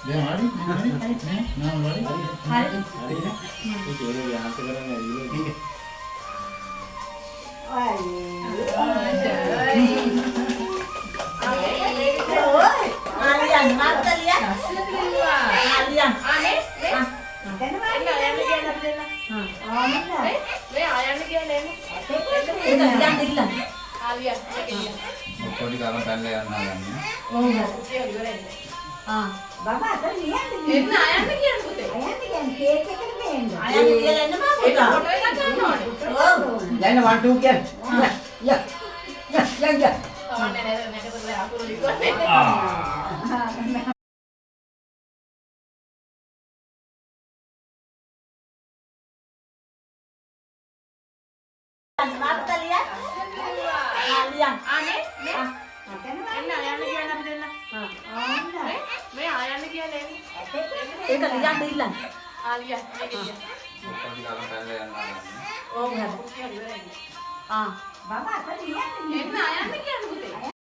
දැන් හරි නේ නාම වල හරි. හරිනේ. ඒක ඒකේ ආන්සර් කරන්නේ ඉන්නේ. ආලියන් මාතලිය. ලස්සන තියුවා. ආලියන්. අනේ එන්න එන්න ආයන්න කියන අපි දෙන්න. මේ ආයන්න කියන්නේ එන්න. ඒක ලියන්න ඉල්ලන්න. ආලියා මේක පොඩි කාලම් පැනලා යනවා ගන්න. ඔව්. කියලා ඉවරයි. බබා අත ලියන්න එන්න ආයන්න කියන පුතේ. අයන්න කියන්නේ කේක් එකට දෙන්න. ආයන්න කියලා එන්න බා ඒක පුතා. ෆොටෝ එකක් ගන්න ඕනේ. ඔව්. දැන් 1 2 කියන්න. ය. තවන්නේ නේද මේක පුතේ අකුරු ලියන්නේ. මාතලිය. ආලියන්. අනේ එන්න ආයන්න කියන අපි දෙන්න. මේ ආයන්න කියන්නේ එන්න. ඒක ලියන්න ඉල්ලන්න. ආලියා මේක කියන. පොඩි කාලම් පැනලා යනවා ගන්න. ඕක කියලා ඉවරයි. බබා අත ලියන්න එන්න ආයන්න කියන පුතේ.